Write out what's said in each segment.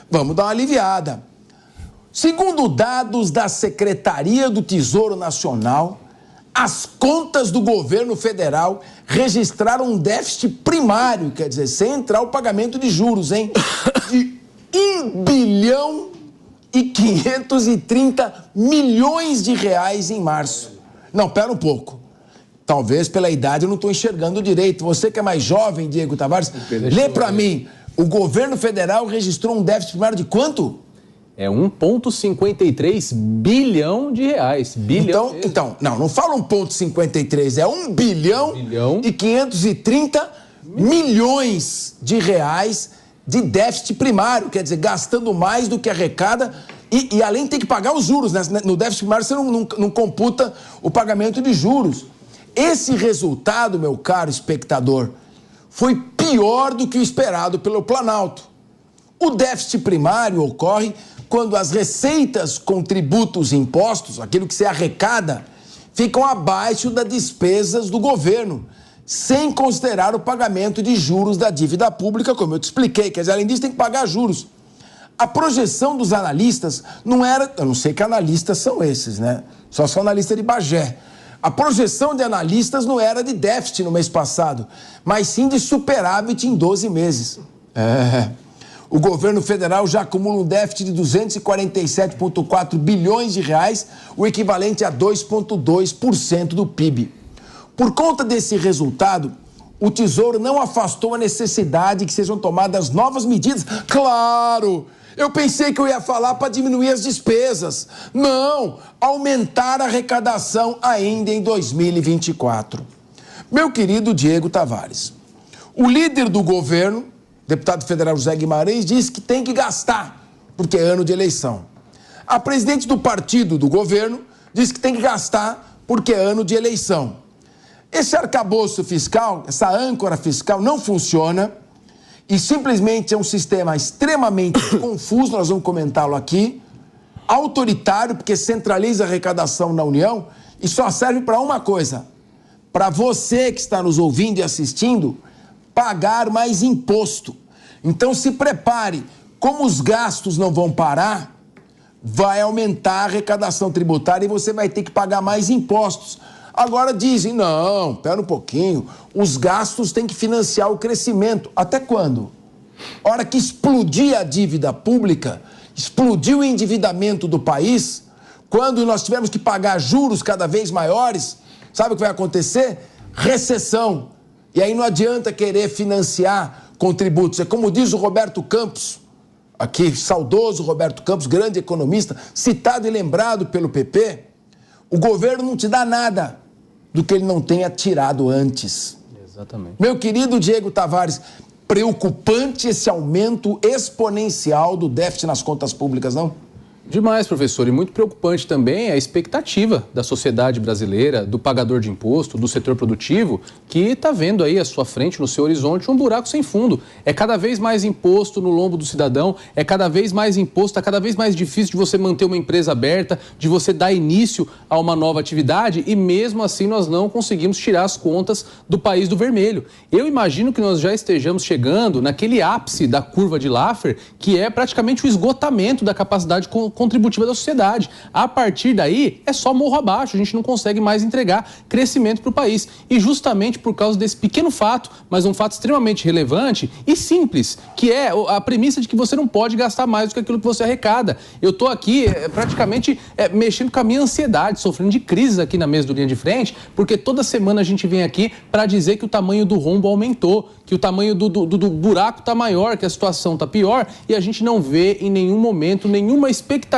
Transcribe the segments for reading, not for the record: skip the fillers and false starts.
vamos dar uma aliviada. Segundo dados da Secretaria do Tesouro Nacional, as contas do governo federal registraram um déficit primário, quer dizer, sem entrar o pagamento de juros, hein? De 1 bilhão e 530 milhões de reais em março. Não, pera um pouco. Talvez pela idade eu não estou enxergando direito. Você que é mais jovem, Diego Tavares, lê para mim. O governo federal registrou um déficit primário de quanto? É 1,53 bilhão de reais. Então, não fala 1,53, é 1 bilhão e 530 milhões de reais de déficit primário, quer dizer, gastando mais do que arrecada e além tem que pagar os juros, né? No déficit primário você não computa o pagamento de juros. Esse resultado, meu caro espectador, foi pior do que o esperado pelo Planalto. O déficit primário ocorre quando as receitas com tributos e impostos, aquilo que se arrecada, ficam abaixo das despesas do governo, sem considerar o pagamento de juros da dívida pública, como eu te expliquei. Quer dizer, além disso, tem que pagar juros. A projeção dos analistas não era... Eu não sei que analistas são esses, né? Só são analistas de Bagé. A projeção de analistas não era de déficit no mês passado, mas sim de superávit em 12 meses. O governo federal já acumula um déficit de 247,4 bilhões de reais, o equivalente a 2,2% do PIB. Por conta desse resultado, o Tesouro não afastou a necessidade que sejam tomadas novas medidas. Claro! Eu pensei que eu ia falar para diminuir as despesas. Não! Aumentar a arrecadação ainda em 2024. Meu querido Diego Tavares, o líder do governo, deputado federal José Guimarães, disse que tem que gastar, porque é ano de eleição. A presidente do partido do governo disse que tem que gastar, porque é ano de eleição. Esse arcabouço fiscal, essa âncora fiscal não funciona e simplesmente é um sistema extremamente confuso, nós vamos comentá-lo aqui, autoritário, porque centraliza a arrecadação na União e só serve para uma coisa, para você que está nos ouvindo e assistindo, pagar mais imposto. Então se prepare, como os gastos não vão parar, vai aumentar a arrecadação tributária e você vai ter que pagar mais impostos. Agora dizem, não, pera um pouquinho, os gastos têm que financiar o crescimento. Até quando? A hora que explodir a dívida pública, explodiu o endividamento do país, quando nós tivermos que pagar juros cada vez maiores, sabe o que vai acontecer? Recessão. E aí não adianta querer financiar com tributos. É como diz o Roberto Campos, aqui, saudoso Roberto Campos, grande economista, citado e lembrado pelo PP, o governo não te dá nada do que ele não tenha tirado antes. Exatamente. Meu querido Diego Tavares, preocupante esse aumento exponencial do déficit nas contas públicas, não? Demais, professor, e muito preocupante também a expectativa da sociedade brasileira, do pagador de imposto, do setor produtivo, que está vendo aí à sua frente, no seu horizonte, um buraco sem fundo. É cada vez mais imposto no lombo do cidadão, é cada vez mais imposto, está cada vez mais difícil de você manter uma empresa aberta, de você dar início a uma nova atividade e mesmo assim nós não conseguimos tirar as contas do país do vermelho. Eu imagino que nós já estejamos chegando naquele ápice da curva de Laffer, que é praticamente o esgotamento da capacidade contributiva da sociedade. A partir daí, é só morro abaixo, a gente não consegue mais entregar crescimento para o país. E justamente por causa desse pequeno fato, mas um fato extremamente relevante e simples, que é a premissa de que você não pode gastar mais do que aquilo que você arrecada. Eu estou aqui praticamente mexendo com a minha ansiedade, sofrendo de crises aqui na mesa do Linha de Frente, porque toda semana a gente vem aqui para dizer que o tamanho do rombo aumentou, que o tamanho do buraco está maior, que a situação está pior, e a gente não vê em nenhum momento nenhuma expectativa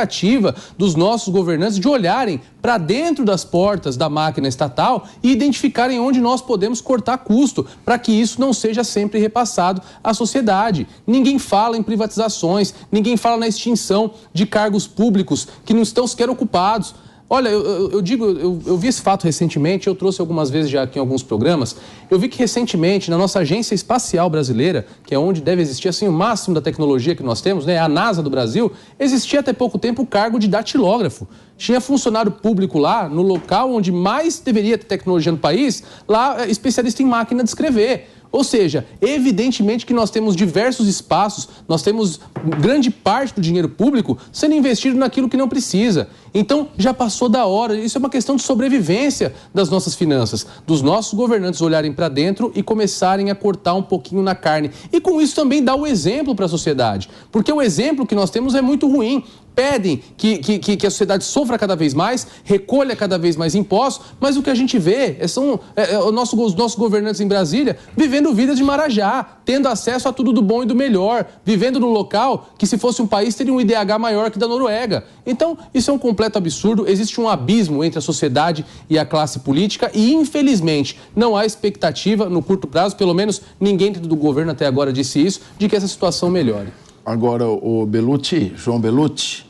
dos nossos governantes de olharem para dentro das portas da máquina estatal e identificarem onde nós podemos cortar custo, para que isso não seja sempre repassado à sociedade. Ninguém fala em privatizações, ninguém fala na extinção de cargos públicos que não estão sequer ocupados. Olha, eu vi esse fato recentemente, eu trouxe algumas vezes já aqui em alguns programas, eu vi que recentemente na nossa agência espacial brasileira, que é onde deve existir assim o máximo da tecnologia que nós temos, né, a NASA do Brasil, existia até pouco tempo o cargo de datilógrafo. Tinha funcionário público lá, no local onde mais deveria ter tecnologia no país, lá especialista em máquina de escrever. Ou seja, evidentemente que nós temos diversos espaços, nós temos grande parte do dinheiro público sendo investido naquilo que não precisa. Então, já passou da hora. Isso é uma questão de sobrevivência das nossas finanças, dos nossos governantes olharem para dentro e começarem a cortar um pouquinho na carne. E com isso também dar o exemplo para a sociedade. Porque o exemplo que nós temos é muito ruim. Pedem que a sociedade sofra cada vez mais, recolha cada vez mais impostos, mas o que a gente vê são os nossos governantes em Brasília vivendo vidas de Marajá, tendo acesso a tudo do bom e do melhor, vivendo num local que, se fosse um país, teria um IDH maior que da Noruega. Então, isso é um completo absurdo, existe um abismo entre a sociedade e a classe política e, infelizmente, não há expectativa no curto prazo, pelo menos ninguém do governo até agora disse isso, de que essa situação melhore. Agora, o Bellucci, João Bellucci,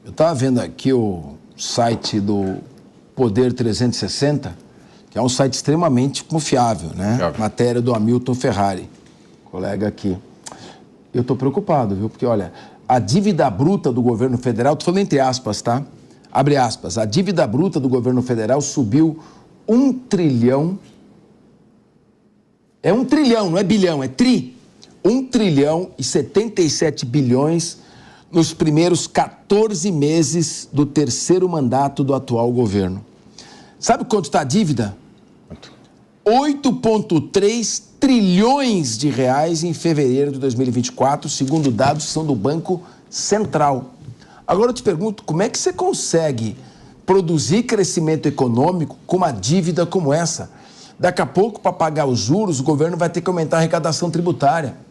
eu estava vendo aqui o site do Poder 360, que é um site extremamente confiável, né? Matéria do Hamilton Ferrari, colega aqui. Eu estou preocupado, viu? Porque, olha, a dívida bruta do governo federal, estou falando entre aspas, tá? Abre aspas, a dívida bruta do governo federal subiu 1 trilhão. É 1 trilhão, não é bilhão, é tri. 1 trilhão e 77 bilhões nos primeiros 14 meses do terceiro mandato do atual governo. Sabe quanto está a dívida? 8,3 trilhões de reais em fevereiro de 2024, segundo dados são do Banco Central. Agora eu te pergunto, como é que você consegue produzir crescimento econômico com uma dívida como essa? Daqui a pouco, para pagar os juros, o governo vai ter que aumentar a arrecadação tributária.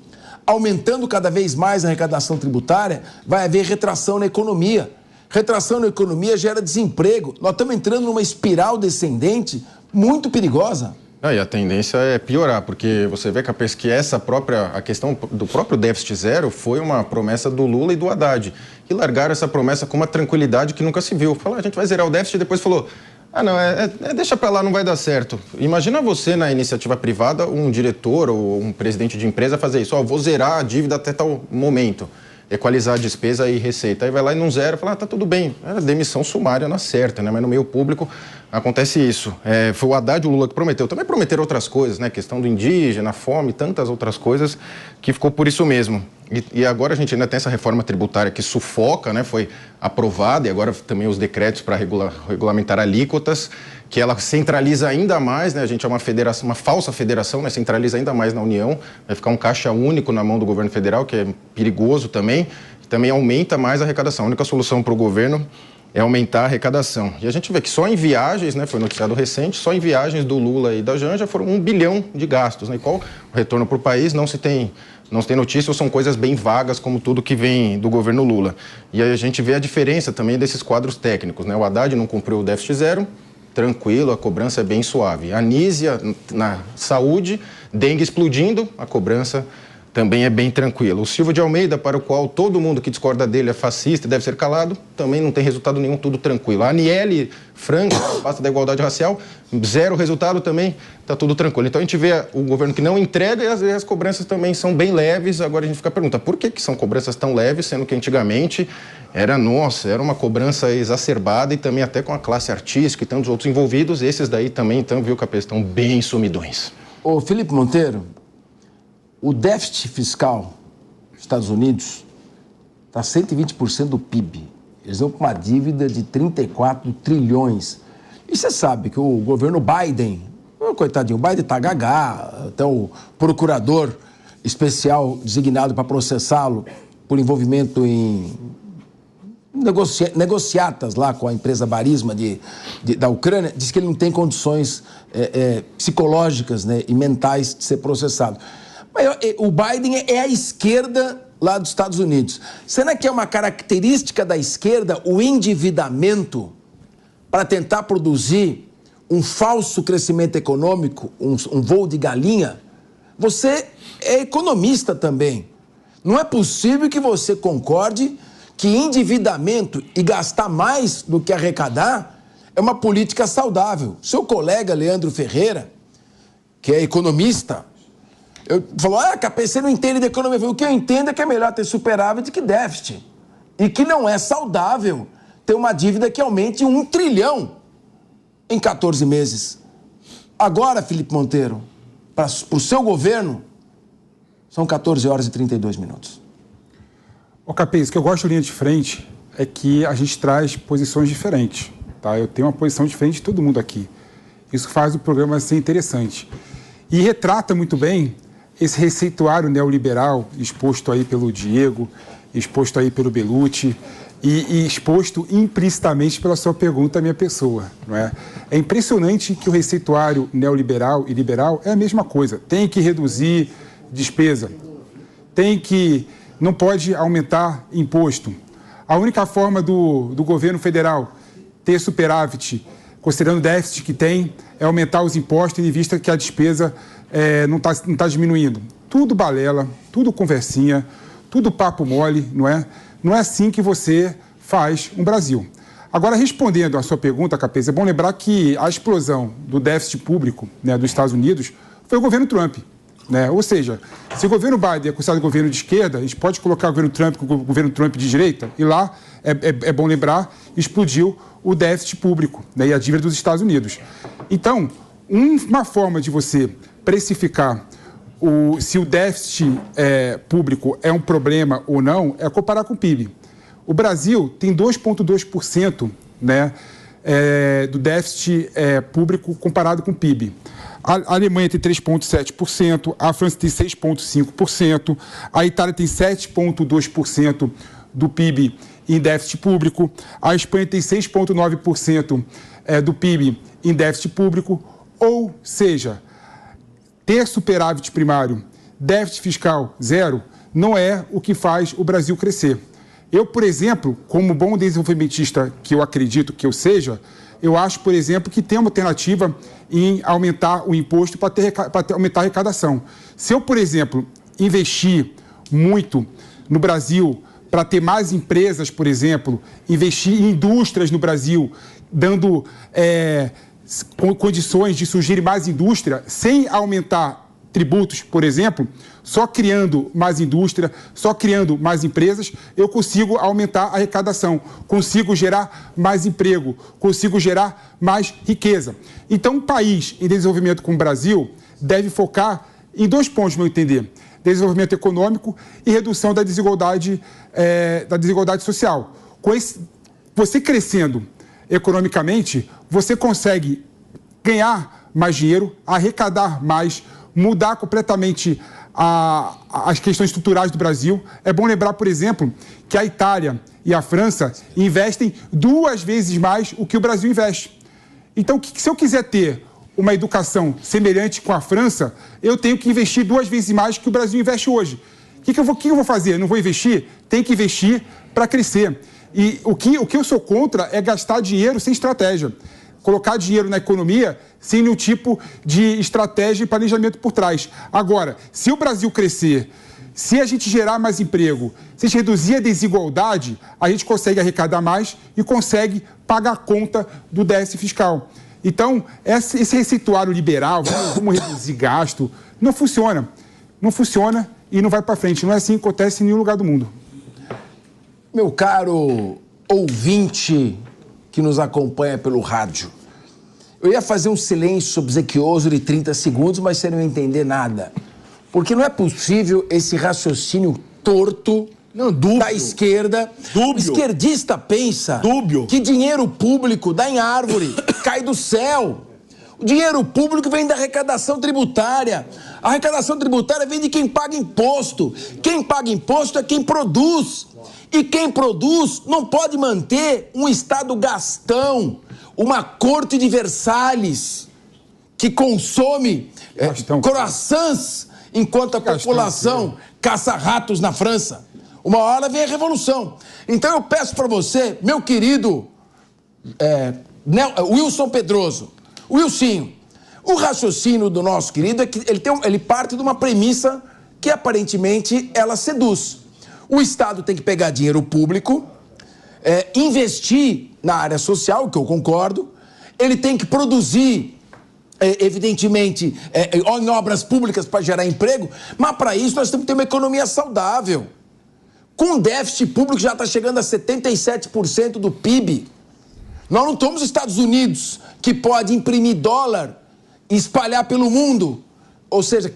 Aumentando cada vez mais a arrecadação tributária, vai haver retração na economia. Retração na economia gera desemprego. Nós estamos entrando numa espiral descendente muito perigosa. E a tendência é piorar, porque você vê que a questão do próprio déficit zero foi uma promessa do Lula e do Haddad, que largaram essa promessa com uma tranquilidade que nunca se viu. Falaram, a gente vai zerar o déficit, e depois falou, deixa pra lá, não vai dar certo. Imagina você na iniciativa privada, um diretor ou um presidente de empresa fazer isso, vou zerar a dívida até tal momento, equalizar a despesa e receita. Aí vai lá e não zera, fala, tá tudo bem. Era demissão sumária na certa, né? Mas no meio público acontece isso. Foi o Haddad e o Lula que prometeu. Também prometeram outras coisas, né? Questão do indígena, fome, tantas outras coisas, que ficou por isso mesmo. E agora a gente ainda tem essa reforma tributária que sufoca, né? Foi aprovada, e agora também os decretos para regulamentar alíquotas, que ela centraliza ainda mais, né? A gente é uma federação, uma falsa federação, né? Centraliza ainda mais na União, vai ficar um caixa único na mão do governo federal, que é perigoso também, e também aumenta mais a arrecadação. A única solução para o governo é aumentar a arrecadação. E a gente vê que só em viagens, né? Foi noticiado recente, só em viagens do Lula e da Janja foram 1 bilhão de gastos, né? E qual o retorno para o país? Não se tem notícia, ou são coisas bem vagas, como tudo que vem do governo Lula. E aí a gente vê a diferença também desses quadros técnicos, né? O Haddad não cumpriu o déficit zero, tranquilo, a cobrança é bem suave. A Anísia, na saúde, dengue explodindo, a cobrança também é bem tranquila. O Silvio de Almeida, para o qual todo mundo que discorda dele é fascista e deve ser calado, também não tem resultado nenhum, tudo tranquilo. A Aniele Franco, pasta da igualdade racial, zero resultado também, está tudo tranquilo. Então a gente vê o governo que não entrega e as cobranças também são bem leves. Agora a gente fica a pergunta, por que são cobranças tão leves, sendo que antigamente era uma cobrança exacerbada, e também até com a classe artística e tantos outros envolvidos, esses daí também, então, viu, Capês, estão bem sumidões. Ô, Felipe Monteiro, o déficit fiscal dos Estados Unidos está 120% do PIB. Eles vão com uma dívida de 34 trilhões. E você sabe que o governo Biden, coitadinho, o Biden está gagá, até o procurador especial designado para processá-lo por envolvimento em negociatas lá com a empresa Barisma da Ucrânia, diz que ele não tem condições psicológicas, né, e mentais de ser processado. Mas o Biden é a esquerda lá dos Estados Unidos. Será que é uma característica da esquerda o endividamento para tentar produzir um falso crescimento econômico, um voo de galinha? Você é economista também. Não é possível que você concorde que endividamento e gastar mais do que arrecadar é uma política saudável. Seu colega Leandro Ferreira, que é economista, falou, Capês, você não entende de economia. O que eu entendo é que é melhor ter superávit que déficit. E que não é saudável ter uma dívida que aumente 1 trilhão em 14 meses. Agora, Felipe Monteiro, para o seu governo, são 14 horas e 32 minutos. Ô, Capês, o que eu gosto de linha de frente é que a gente traz posições diferentes. Tá? Eu tenho uma posição diferente de todo mundo aqui. Isso faz o programa ser interessante. E retrata muito bem esse receituário neoliberal exposto aí pelo Diego, exposto aí pelo Bellucci e exposto implicitamente pela sua pergunta à minha pessoa. Não é? É impressionante que o receituário neoliberal e liberal é a mesma coisa. Tem que reduzir despesa, não pode aumentar imposto. A única forma do governo federal ter superávit, considerando o déficit que tem, é aumentar os impostos, em vista que a despesa não tá diminuindo. Tudo balela, tudo conversinha, tudo papo mole, não é? Não é assim que você faz um Brasil. Agora, respondendo à sua pergunta, Capês, é bom lembrar que a explosão do déficit público, né, dos Estados Unidos foi o governo Trump. Né? Ou seja, se o governo Biden é considerado governo de esquerda, a gente pode colocar o governo Trump com o governo Trump de direita, e lá, é bom lembrar, explodiu o déficit público, né, e a dívida dos Estados Unidos. Então, uma forma de você precificar se o déficit público é um problema ou não é comparar com o PIB. O Brasil tem 2,2%, né, do déficit público comparado com o PIB. A Alemanha tem 3,7%, a França tem 6,5%, a Itália tem 7,2% do PIB em déficit público, a Espanha tem 6,9% do PIB em déficit público, ou seja, ter superávit primário, déficit fiscal zero, não é o que faz o Brasil crescer. Eu, por exemplo, como bom desenvolvimentista que eu acredito que eu seja, eu acho, por exemplo, que tem uma alternativa em aumentar o imposto para aumentar a arrecadação. Se eu, por exemplo, investir muito no Brasil para ter mais empresas, por exemplo, investir em indústrias no Brasil, dando condições de surgir mais indústria, sem aumentar tributos, por exemplo, só criando mais indústria, só criando mais empresas, eu consigo aumentar a arrecadação, consigo gerar mais emprego, consigo gerar mais riqueza. Então, um país em desenvolvimento como o Brasil deve focar em 2 pontos, no meu entender: desenvolvimento econômico e redução da desigualdade social. Você crescendo economicamente, você consegue ganhar mais dinheiro, arrecadar mais, mudar completamente as questões estruturais do Brasil. É bom lembrar, por exemplo, que a Itália e a França investem 2 vezes mais o que o Brasil investe. Então, se eu quiser ter uma educação semelhante com a França, eu tenho que investir 2 vezes mais que o Brasil investe hoje. O que eu vou fazer? Eu não vou investir? Tem que investir para crescer. E o que eu sou contra é gastar dinheiro sem estratégia. Colocar dinheiro na economia sem nenhum tipo de estratégia e planejamento por trás. Agora, se o Brasil crescer, se a gente gerar mais emprego, se a gente reduzir a desigualdade, a gente consegue arrecadar mais e consegue pagar a conta do déficit fiscal. Então, esse receituário liberal, como reduzir gasto, não funciona. Não funciona e não vai para frente. Não é assim que acontece em nenhum lugar do mundo. Meu caro ouvinte que nos acompanha pelo rádio, eu ia fazer um silêncio obsequioso de 30 segundos, mas você não ia entender nada. Porque não é possível esse raciocínio torto da esquerda. O esquerdista pensa que dinheiro público dá em árvore, cai do céu. O dinheiro público vem da arrecadação tributária. A arrecadação tributária vem de quem paga imposto. Quem paga imposto é quem produz. E quem produz não pode manter um Estado gastão, uma corte de Versalhes que consome croissants enquanto a população caça ratos na França. Uma hora vem a revolução. Então eu peço para você, meu querido Wilson Pedroso, Wilsinho, o raciocínio do nosso querido é que ele parte de uma premissa que aparentemente ela seduz. O Estado tem que pegar dinheiro público, investir na área social, que eu concordo, ele tem que produzir, evidentemente, em obras públicas para gerar emprego, mas para isso nós temos que ter uma economia saudável. Com déficit público já está chegando a 77% do PIB. Nós não somos os Estados Unidos, que pode imprimir dólar e espalhar pelo mundo ou seja,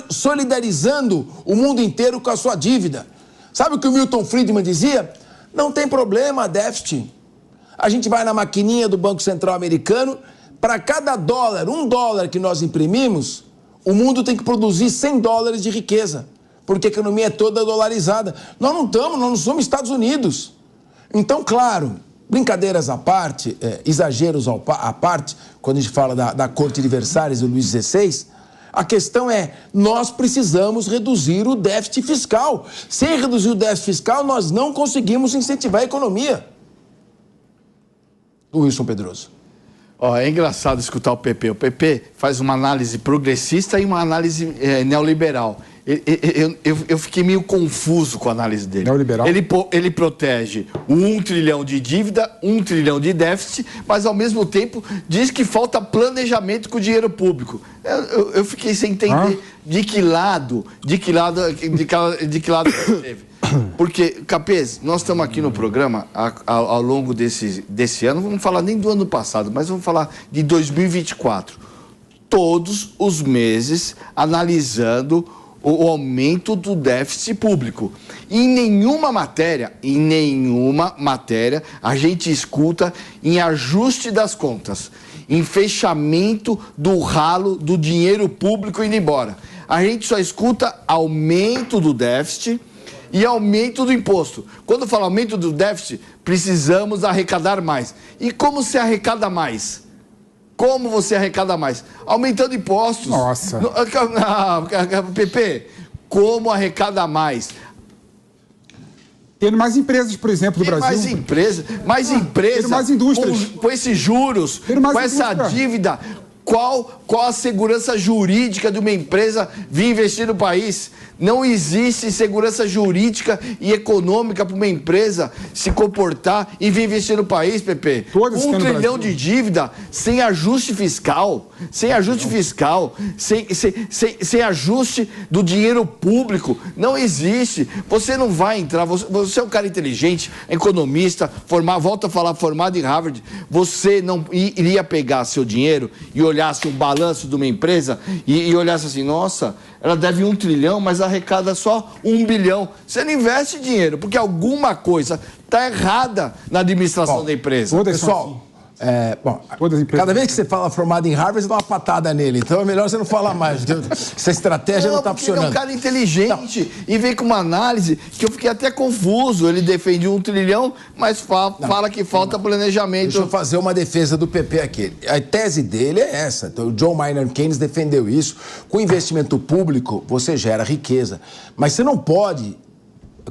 solidarizando o mundo inteiro com a sua dívida. Sabe o que o Milton Friedman dizia? Não tem problema, déficit. A gente vai na maquininha do Banco Central americano, para cada dólar, $1 que nós imprimimos, o mundo tem que produzir $100 de riqueza, porque a economia é toda dolarizada. Nós não somos Estados Unidos. Então, claro, brincadeiras à parte, exageros à parte, quando a gente fala da corte de Versalhes do Luís XVI, a questão é, nós precisamos reduzir o déficit fiscal. Sem reduzir o déficit fiscal, nós não conseguimos incentivar a economia. Wilson Pedroso. É engraçado escutar o PP. O PP faz uma análise progressista e uma análise neoliberal. Eu fiquei meio confuso com a análise dele. Neoliberal? Ele protege o 1 trilhão de dívida, 1 trilhão de déficit, mas ao mesmo tempo diz que falta planejamento com o dinheiro público. Eu fiquei sem entender de que lado ele teve. Porque, Capês, nós estamos aqui no programa ao longo desse ano, não vamos falar nem do ano passado, mas vamos falar de 2024. Todos os meses analisando o aumento do déficit público. Em nenhuma matéria, a gente escuta em ajuste das contas, em fechamento do ralo do dinheiro público indo embora. A gente só escuta aumento do déficit e aumento do imposto. Quando fala aumento do déficit, precisamos arrecadar mais. E como se arrecada mais? Como você arrecada mais? Aumentando impostos. Nossa. PP, como arrecada mais? Tendo mais empresas, por exemplo, do Brasil. Mais empresas. Tendo mais indústrias. Com esses juros, com essa dívida. Qual a segurança jurídica de uma empresa vir investir no país? Não existe segurança jurídica e econômica para uma empresa se comportar e vir investir no país, Pepe. 1 trilhão de dívida sem ajuste fiscal, sem ajuste do dinheiro público. Não existe. Você não vai entrar, você é um cara inteligente, economista, volta a falar, formado em Harvard. Você não iria pegar seu dinheiro e olhasse um balanço de uma empresa e olhasse assim, nossa, ela deve 1 trilhão, mas arrecada só 1 bilhão. Você não investe dinheiro, porque alguma coisa está errada na administração da empresa. Pessoal, cada vez que você fala formado em Harvard, você dá uma patada nele. Então é melhor você não falar mais, porque essa estratégia não está funcionando. Ele é um cara inteligente e vem com uma análise que eu fiquei até confuso. Ele defende 1 trilhão, mas fala que falta planejamento. Deixa eu fazer uma defesa do PP aqui. A tese dele é essa. Então, o John Maynard Keynes defendeu isso. Com investimento público, você gera riqueza. Mas você não pode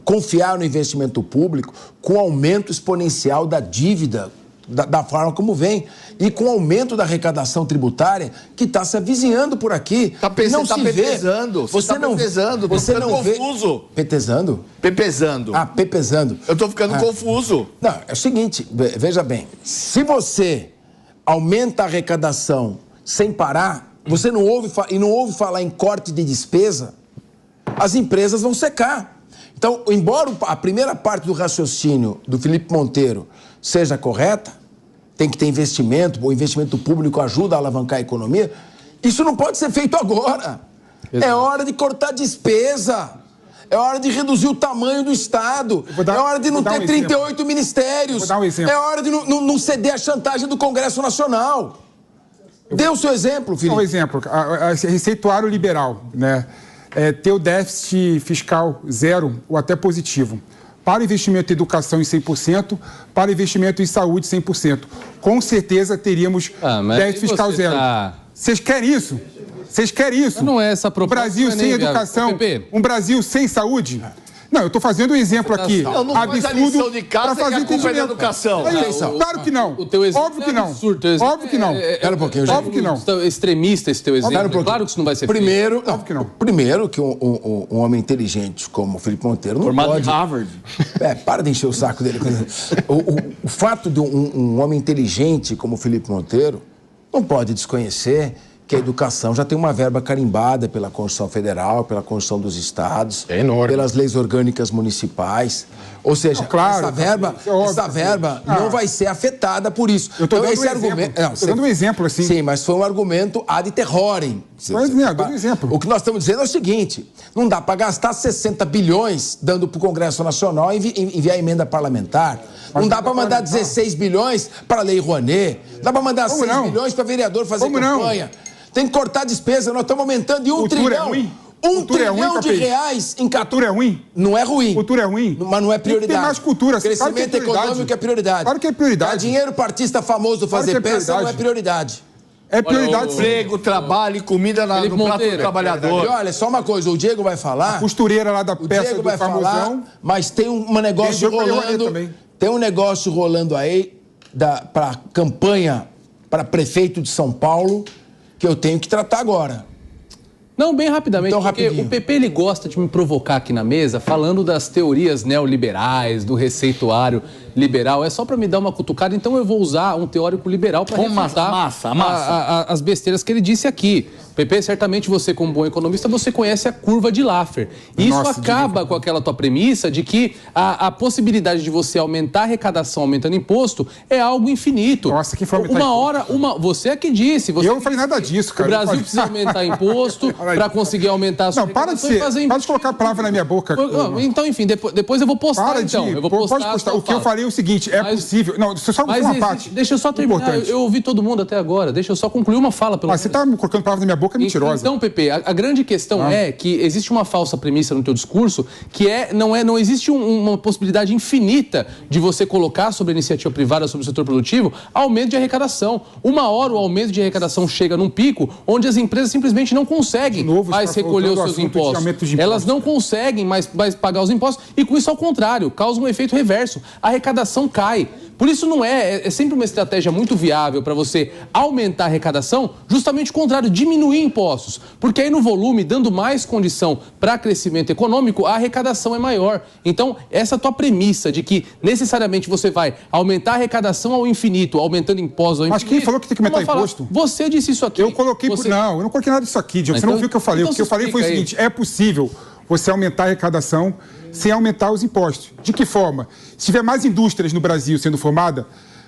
confiar no investimento público com o aumento exponencial da dívida, da forma como vem, e com o aumento da arrecadação tributária que está se avizinhando por aqui. Não se petezando. Você não petezando. Você não confuso. Petezando? Pepezando. Pepezando. Eu estou ficando confuso. Não, é o seguinte, veja bem, se você aumenta a arrecadação sem parar, você não ouve falar em corte de despesa, as empresas vão secar. Então, embora a primeira parte do raciocínio do Felipe Monteiro seja correta, tem que ter investimento, o investimento público ajuda a alavancar a economia, isso não pode ser feito agora. Exato. É hora de cortar despesa, é hora de reduzir o tamanho do Estado, é hora de não ter 38 ministérios, é hora de não ceder à chantagem do Congresso Nacional. Dê o seu exemplo, Felipe. Um exemplo, receituário liberal, né? Ter o déficit fiscal zero ou até positivo. Para investimento em educação em 100%, para investimento em saúde 100%. Com certeza teríamos déficit fiscal zero. Vocês querem isso? Vocês querem isso? Não é essa proposta. Um Brasil sem educação, um Brasil sem saúde? Não, eu estou fazendo um exemplo aqui não absurdo faz a lição de casa para fazer entendimento da educação. Claro que não. O teu exemplo Óbvio que não. Absurdo. Óbvio que não. Espera um pouquinho, óbvio que não. Extremista esse teu exemplo. Claro que isso não vai ser primeiro, feito. Óbvio que não. Primeiro que um homem inteligente como o Felipe Monteiro não formado pode... em Harvard. Para de encher o saco dele. O fato de um homem inteligente como o Felipe Monteiro não pode desconhecer que a educação já tem uma verba carimbada pela Constituição Federal, pela Constituição dos Estados, pelas leis orgânicas municipais. Ou seja, essa verba não vai ser afetada por isso. Eu estou dando esse argumento. Estou dando um exemplo assim. Sim, mas foi um argumento ad terrorem. exemplo. O que nós estamos dizendo é o seguinte, não dá para gastar 60 bilhões dando para o Congresso Nacional e enviar emenda parlamentar. Não dá para mandar 16 bilhões para a Lei Rouanet. Não dá para mandar 6 bilhões para vereador fazer campanha. Tem que cortar a despesa. Nós estamos aumentando em 1 trilhão. É ruim? 1 trilhão de reais em... Cultura é ruim? Não é ruim. Cultura é ruim? Mas não é prioridade. Tem mais cultura. Crescimento econômico é prioridade. Claro que é prioridade. Dinheiro para artista famoso fazer peça não é prioridade. É prioridade. Emprego, trabalho e comida no prato do trabalhador. E olha, só uma coisa, o Diego vai falar... A costureira lá da peça do famosão... Falar, mas tem um negócio rolando... Tem um negócio rolando aí para campanha para prefeito de São Paulo que eu tenho que tratar agora. Não, bem rapidamente, então, porque o PP ele gosta de me provocar aqui na mesa falando das teorias neoliberais, do receituário liberal. É só para me dar uma cutucada, então eu vou usar um teórico liberal para refutar as besteiras que ele disse aqui. PP, certamente você, como bom economista, você conhece a curva de Laffer. E isso acaba com aquela tua premissa de que a possibilidade de você aumentar a arrecadação aumentando imposto é algo infinito. Nossa, que foi aumentar você é que disse. Eu não falei nada disso, cara. O Brasil precisa aumentar imposto para conseguir aumentar a sua arrecadação e fazer imposto. Para de colocar a palavra na minha boca. Então, enfim, depois eu vou postar, Eu vou postar. Pode postar. O que eu falei é o seguinte, possível... Não, só uma parte. Deixa eu só terminar. Eu ouvi todo mundo até agora. Deixa eu só concluir uma fala, pelo menos. Você está colocando palavras na minha boca, é mentirosa. Então, Pepe, a grande questão é que existe uma falsa premissa no teu discurso que não existe uma possibilidade infinita de você colocar sobre a iniciativa privada, sobre o setor produtivo, aumento de arrecadação. Uma hora o aumento de arrecadação chega num pico onde as empresas simplesmente não conseguem mais recolher os seus impostos. Elas não conseguem mais pagar os impostos e com isso, ao contrário, causa um efeito reverso. A arrecadação cai. Por isso não é sempre uma estratégia muito viável para você aumentar a arrecadação, justamente o contrário, diminuir impostos. Porque aí no volume, dando mais condição para crescimento econômico, a arrecadação é maior. Então, essa tua premissa de que necessariamente você vai aumentar a arrecadação ao infinito, aumentando impostos ao infinito... Mas quem falou que tem que aumentar imposto? Você disse isso aqui. Eu coloquei... Não, eu não coloquei nada disso aqui, Diogo. Você não viu o que eu falei. O que eu falei foi o seguinte, é possível você aumentar a arrecadação sem aumentar os impostos. De que forma? Se tiver mais indústrias no Brasil sendo formada,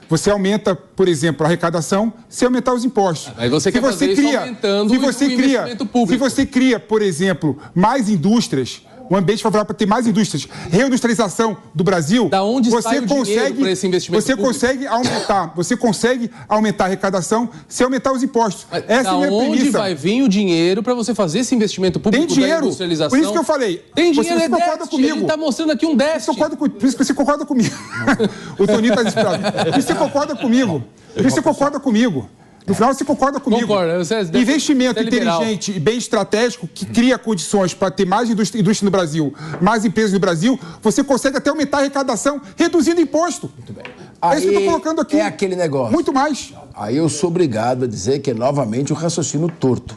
você aumenta, por exemplo, a arrecadação sem aumentar os impostos. Aí você quer fazer isso aumentando o investimento público. Se você cria, por exemplo, mais indústrias, um ambiente favorável para ter mais indústrias, reindustrialização do Brasil, da onde sai o dinheiro para esse investimento público? Você consegue aumentar a arrecadação sem aumentar os impostos. Essa é a minha premissa. Da onde vai vir o dinheiro para você fazer esse investimento público? Tem dinheiro. Da industrialização? Por isso que eu falei. Tem dinheiro, você concorda comigo. Ele está mostrando aqui um déficit. Por isso que você concorda comigo. O Toninho está desesperado. Por isso você concorda comigo. Por isso você concorda comigo. No final, você concorda comigo. Concordo. Investimento inteligente e bem estratégico que cria condições para ter mais indústria no Brasil, mais empresas no Brasil, você consegue até aumentar a arrecadação reduzindo imposto. Muito bem. É isso que eu estou colocando aqui. É aquele negócio. Muito mais. Aí eu sou obrigado a dizer que é novamente o raciocínio torto.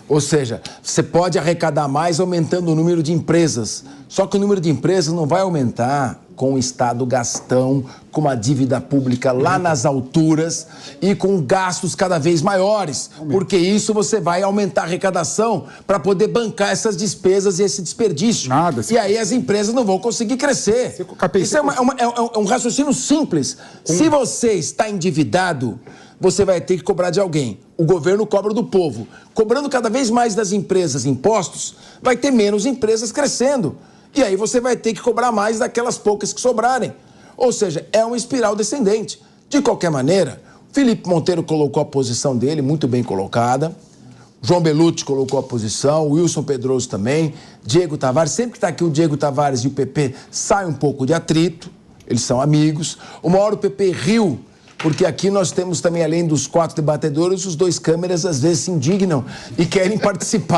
Ou seja, você pode arrecadar mais aumentando o número de empresas. Só que o número de empresas não vai aumentar com o Estado gastão, com uma dívida pública lá nas alturas e com gastos cada vez maiores. Porque isso você vai aumentar a arrecadação para poder bancar essas despesas e esse desperdício. E aí as empresas não vão conseguir crescer. Isso é um raciocínio simples. Se você está endividado, você vai ter que cobrar de alguém. O governo cobra do povo. Cobrando cada vez mais das empresas impostos, vai ter menos empresas crescendo. E aí você vai ter que cobrar mais daquelas poucas que sobrarem. Ou seja, é uma espiral descendente. De qualquer maneira, Felipe Monteiro colocou a posição dele, muito bem colocada. João Belucci colocou a posição, Wilson Pedroso também, Diego Tavares. Sempre que está aqui o Diego Tavares e o PP, sai um pouco de atrito. Eles são amigos. Uma hora o PP riu, porque aqui nós temos também, além dos 4 debatedores, os 2 câmeras às vezes se indignam e querem participar.